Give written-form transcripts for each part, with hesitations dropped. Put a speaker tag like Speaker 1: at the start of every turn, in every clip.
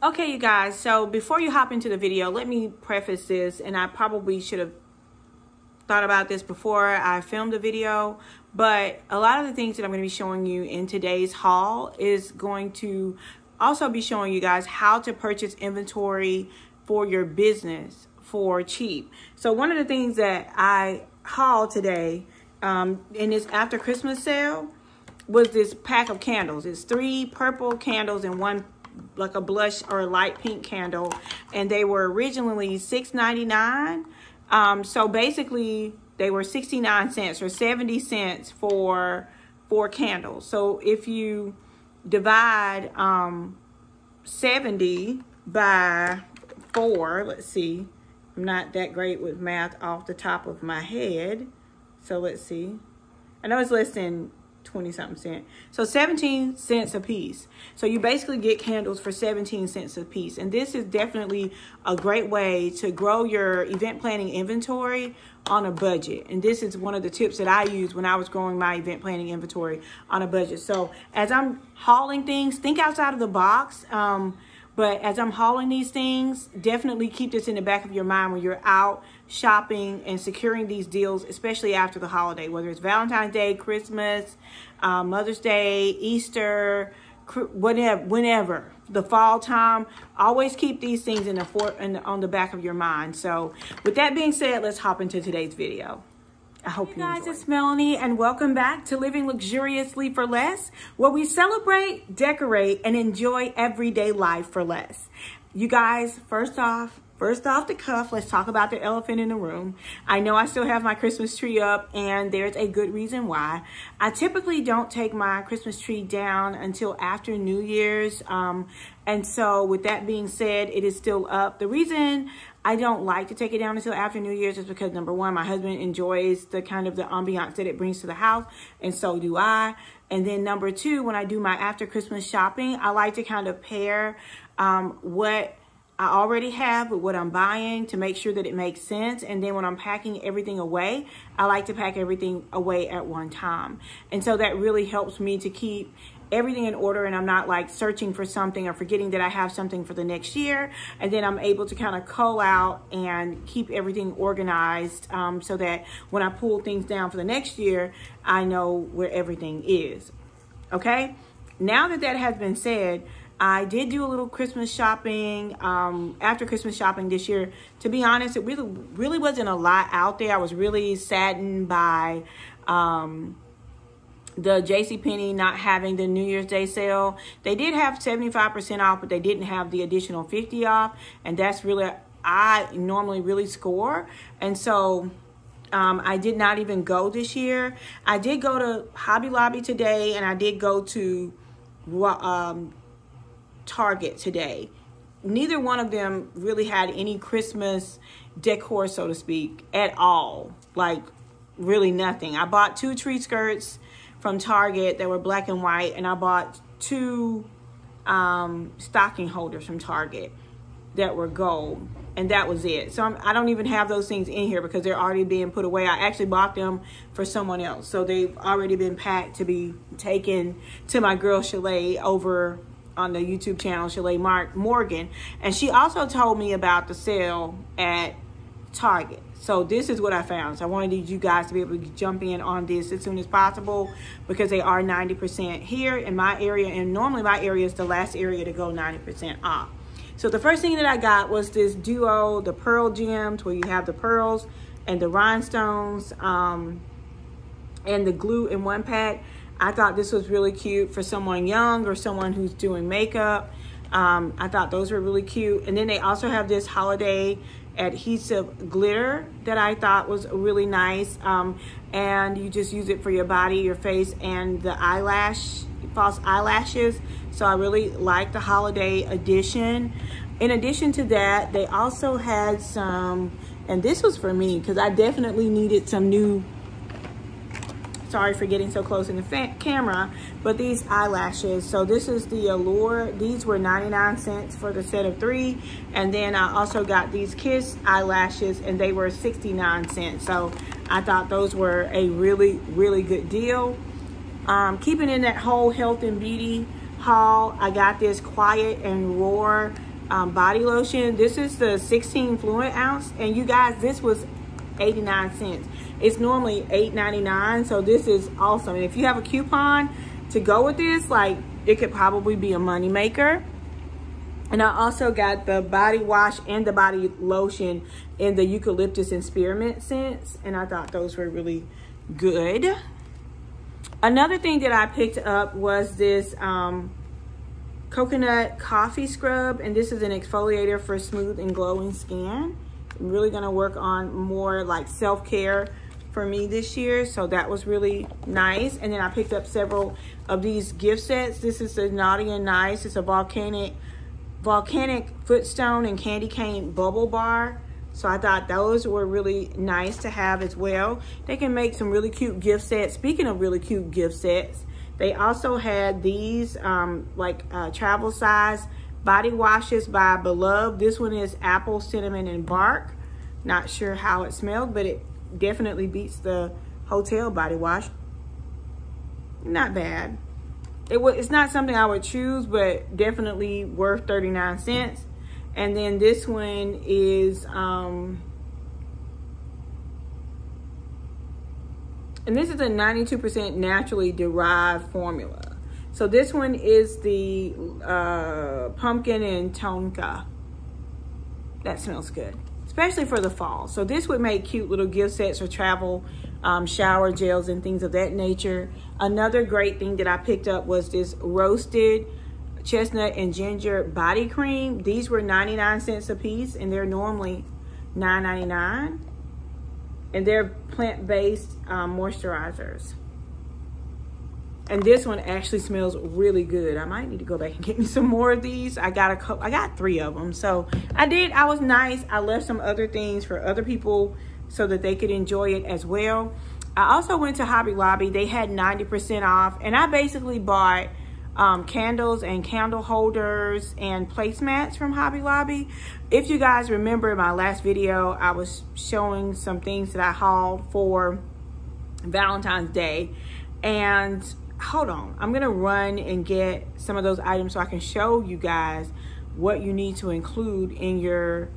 Speaker 1: Okay, you guys, so before you hop into the video, let me preface this, and I probably should have thought about this before I filmed the video, but a lot of the things that I'm going to be showing you in today's haul is going to also be showing you guys how to purchase inventory for your business for cheap. So one of the things that I hauled today in this after Christmas sale was this pack of candles. It's 3 purple candles and 1 like a blush or a light pink candle, and they were originally $6.99. So basically they were 69 cents or 70 cents for 4 candles. So if you divide 70 by 4, let's see, I'm not that great with math off the top of my head, so let's see, I know it's less than 20-something cents. So 17 cents a piece. So you basically get candles for 17 cents a piece. And this is definitely a great way to grow your event planning inventory on a budget. And this is one of the tips that I used when I was growing my event planning inventory on a budget. So as I'm hauling things, think outside of the box. But as I'm hauling these things, definitely keep this in the back of your mind when you're out shopping and securing these deals, especially after the holiday, whether it's Valentine's Day, Christmas, Mother's Day, Easter, whenever, the fall time. Always keep these things on the back of your mind. So with that being said, let's hop into today's video. I hope you guys, it's Melanie, and welcome back to Living Luxuriously for Less, where we celebrate, decorate, and enjoy everyday life for less. You guys, first off the cuff, let's talk about the elephant in the room. I know I still have my Christmas tree up, and there's a good reason why. I typically don't take my Christmas tree down until after New Year's. And so with that being said, it is still up. The reason I don't like to take it down until after New Year's is because, number one, my husband enjoys the kind of the ambiance that it brings to the house, and so do I. And then number two, when I do my after Christmas shopping, I like to kind of pair what I already have with what I'm buying to make sure that it makes sense. And then when I'm packing everything away, I like to pack everything away at one time. And so that really helps me to keep everything in order, and I'm not like searching for something or forgetting that I have something for the next year. And then I'm able to kind of cull out and keep everything organized so that when I pull things down for the next year, I know where everything is. Okay, now that that has been said, I did do a little Christmas shopping, after Christmas shopping this year. To be honest, it really wasn't a lot out there. I was really saddened by the JCPenney not having the New Year's Day sale. They did have 75% off, but they didn't have the additional 50 off. And that's really, I normally really score. And so I did not even go this year. I did go to Hobby Lobby today, and I did go to Target today. Neither one of them really had any Christmas decor, so to speak, at all. Like really nothing. I bought 2 tree skirts from Target that were black and white, and I bought 2 stocking holders from Target that were gold, and that was it. So I don't even have those things in here because they're already being put away. I actually bought them for someone else, so they've already been packed to be taken to my girl Shalay over on the YouTube channel, Shalay Morgan, and she also told me about the sale at Target. So this is what I found. So I wanted you guys to be able to jump in on this as soon as possible because they are 90% here in my area, and normally my area is the last area to go 90% off. So the first thing that I got was this duo, the pearl gems, where you have the pearls and the rhinestones and the glue in one pack. I thought this was really cute for someone young or someone who's doing makeup. I thought those were really cute. And then they also have this holiday adhesive glitter that I thought was really nice. And you just use it for your body, your face, and the false eyelashes. So I really like the holiday edition. In addition to that, they also had some, and this was for me because I definitely needed some new, sorry for getting so close in the camera, but these eyelashes. So this is the Allure. These were 99 cents for the set of 3. And then I also got these Kiss eyelashes, and they were 69 cents. So I thought those were a really, really good deal. Keeping in that whole health and beauty haul, I got this Quiet and Roar body lotion. This is the 16 fluid ounce, and you guys, this was 89 cents. It's normally $8.99, so this is awesome. And if you have a coupon to go with this, like, it could probably be a money maker. And I also got the body wash and the body lotion in the eucalyptus and spearmint scents, and I thought those were really good. Another thing that I picked up was this coconut coffee scrub, and this is an exfoliator for smooth and glowing skin. I'm really gonna work on more like self-care for me this year, so that was really nice. And then I picked up several of these gift sets. This is the Naughty and Nice. It's a volcanic footstone and candy cane bubble bar. So I thought those were really nice to have as well. They can make some really cute gift sets. Speaking of really cute gift sets, they also had these travel size body washes by Beloved. This one is apple, cinnamon, and bark. Not sure how it smelled, but it definitely beats the hotel body wash. Not bad. It's not something I would choose, but definitely worth 39 cents. And then this one is, and this is a 92% naturally derived formula. So this one is the pumpkin and tonka. That smells good, especially for the fall. So this would make cute little gift sets for travel, shower gels and things of that nature. Another great thing that I picked up was this roasted chestnut and ginger body cream. These were 99 cents a piece, and they're normally $9.99. And they're plant-based moisturizers. And this one actually smells really good. I might need to go back and get me some more of these. I got 3 of them. So I was nice. I left some other things for other people so that they could enjoy it as well. I also went to Hobby Lobby. They had 90% off, and I basically bought candles and candle holders and placemats from Hobby Lobby. If you guys remember in my last video, I was showing some things that I hauled for Valentine's Day. And hold on, I'm gonna run and get some of those items so I can show you guys what you need to include in your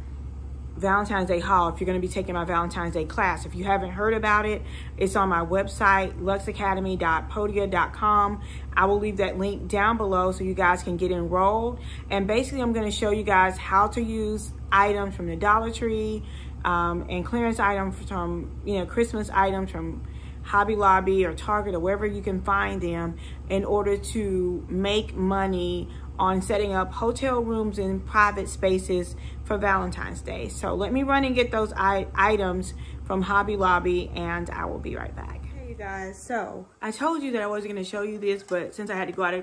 Speaker 1: Valentine's Day haul if you're going to be taking my Valentine's Day class. If you haven't heard about it, it's on my website, luxeacademy.podia.com. I will leave that link down below so you guys can get enrolled. And basically, I'm going to show you guys how to use items from the Dollar Tree and clearance items from, Christmas items from Hobby Lobby or Target or wherever you can find them in order to make money on setting up hotel rooms and private spaces for Valentine's Day. So let me run and get those items from Hobby Lobby, and I will be right back. Hey you guys, so I told you that I wasn't going to show you this, but since I had to go out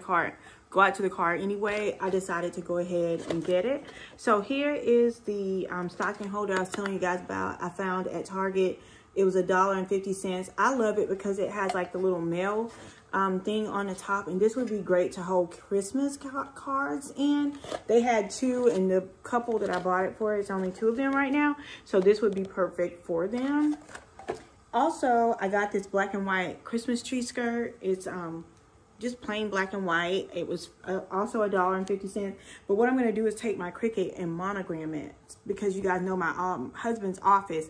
Speaker 1: to the car anyway, I decided to go ahead and get it. So here is the stocking holder I was telling you guys about. I found at Target. It was $1.50. I love it because it has like the little mail thing on the top, and this would be great to hold Christmas cards in. They had 2, and the couple that I bought it for, it's only 2 of them right now, so this would be perfect for them. Also, I got this black and white Christmas tree skirt. It's just plain black and white. It was also $1.50. But what I'm going to do is take my Cricut and monogram it, because you guys know my husband's office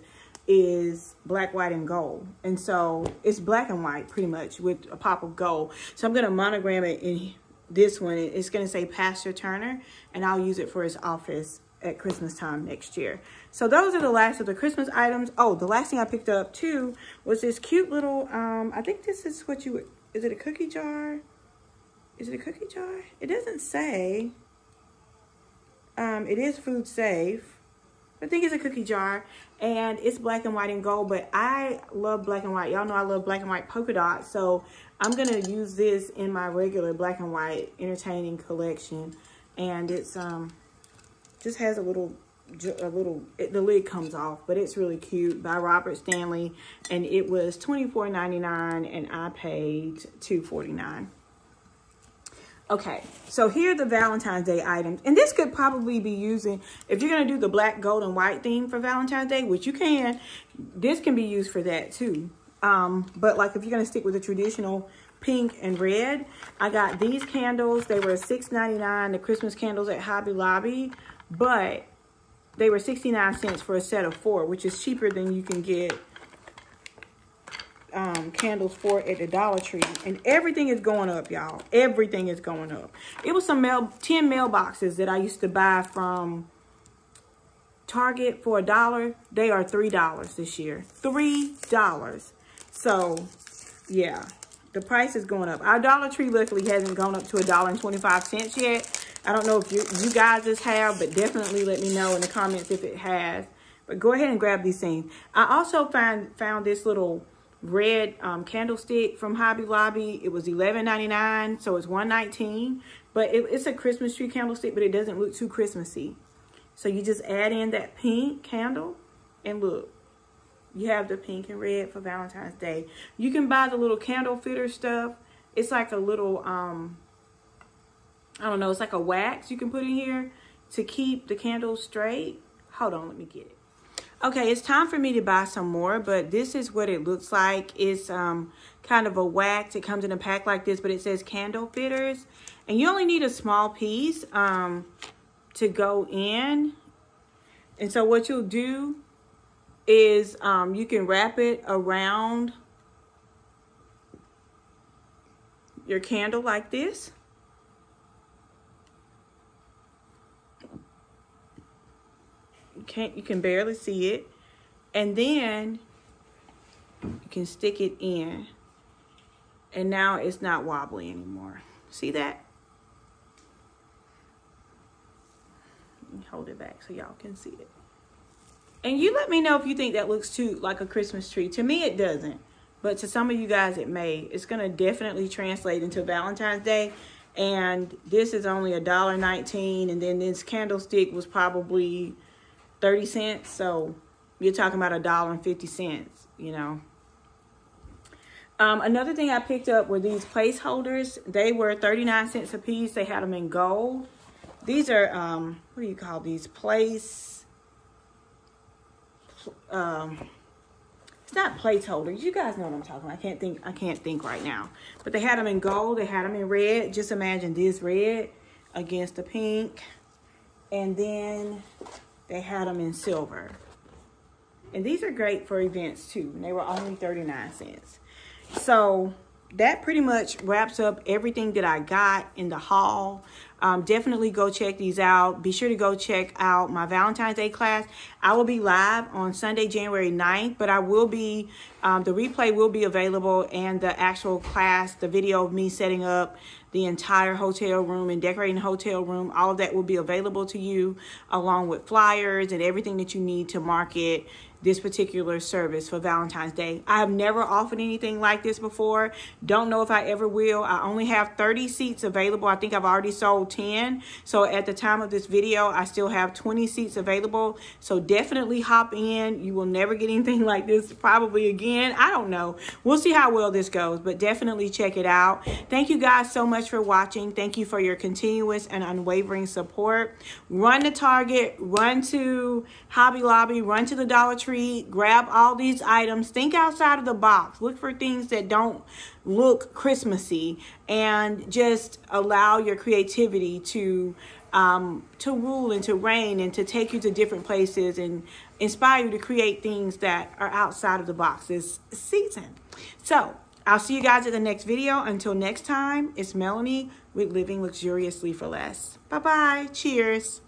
Speaker 1: is black, white, and gold, and so it's black and white pretty much with a pop of gold. So I'm going to monogram it in this one. It's going to say Pastor Turner, and I'll use it for his office at Christmas time next year. So those are the last of the Christmas items. Oh, the last thing I picked up too was this cute little I think this is what you would, is it a cookie jar? Is it a cookie jar? It doesn't say. It is food safe. I think it's a cookie jar, and it's black and white and gold, but I love black and white. Y'all know I love black and white polka dots, so I'm gonna use this in my regular black and white entertaining collection. And it's just has the lid comes off, but it's really cute, by Robert Stanley, and it was $24.99, and I paid $2.49. Okay, so here are the Valentine's Day items. And this could probably be using, if you're going to do the black, gold, and white theme for Valentine's Day, which you can, this can be used for that too. But like if you're going to stick with the traditional pink and red, I got these candles. They were $6.99. The Christmas candles at Hobby Lobby but they were 69 cents for a set of 4, which is cheaper than you can get candles for at the Dollar Tree. And everything is going up, y'all. Everything is going up. It was some 10 mailboxes that I used to buy from Target for $1. They are $3 this year. $3. So, yeah, the price is going up. Our Dollar Tree luckily hasn't gone up to $1.25 yet. I don't know if you guys just have, but definitely let me know in the comments if it has. But go ahead and grab these things. I also found this little red candlestick from Hobby Lobby. It was $11.99, so it's $1.19. But it's a Christmas tree candlestick, but it doesn't look too Christmassy. So you just add in that pink candle, and look, you have the pink and red for Valentine's Day. You can buy the little candle fitter stuff. It's like a little, I don't know, it's like a wax you can put in here to keep the candles straight. Hold on, let me get it. Okay, it's time for me to buy some more, but this is what it looks like. It's kind of a wax. It comes in a pack like this, but it says candle fitters. And you only need a small piece to go in. And so what you'll do is you can wrap it around your candle like this. You can barely see it, and then you can stick it in, and now it's not wobbly anymore. See that? Let me hold it back so y'all can see it. And you let me know if you think that looks too like a Christmas tree. To me, it doesn't, but to some of you guys, it may. It's gonna definitely translate into Valentine's Day. And this is only $1.19, and then this candlestick was probably 30 cents, so you're talking about $1.50, you know. Another thing I picked up were these placeholders. They were 39 cents a piece. They had them in gold. These are what do you call these? It's not placeholders. You guys know what I'm talking about. I can't think right now. But they had them in gold. They had them in red. Just imagine this red against the pink, and then they had them in silver. And these are great for events too. And they were only 39 cents. So that pretty much wraps up everything that I got in the haul. Definitely go check these out. Be sure to go check out my Valentine's Day class. I will be live on Sunday, January 9th, but I will be, the replay will be available, and the actual class, the video of me setting up the entire hotel room and decorating the hotel room, all of that will be available to you, along with flyers and everything that you need to market this particular service for Valentine's Day. I have never offered anything like this before. Don't know if I ever will. I only have 30 seats available. I think I've already sold 10. So at the time of this video, I still have 20 seats available. So definitely hop in. You will never get anything like this probably again. I don't know. We'll see how well this goes, but definitely check it out. Thank you guys so much for watching. Thank you for your continuous and unwavering support. Run to Target, run to Hobby Lobby, run to the Dollar Tree. Grab all these items. Think outside of the box. Look for things that don't look Christmassy, and just allow your creativity to rule and to reign, and to take you to different places and inspire you to create things that are outside of the box this season. So I'll see you guys at the next video. Until next time, it's Melanie with Living Luxuriously for Less. Bye-bye. Cheers.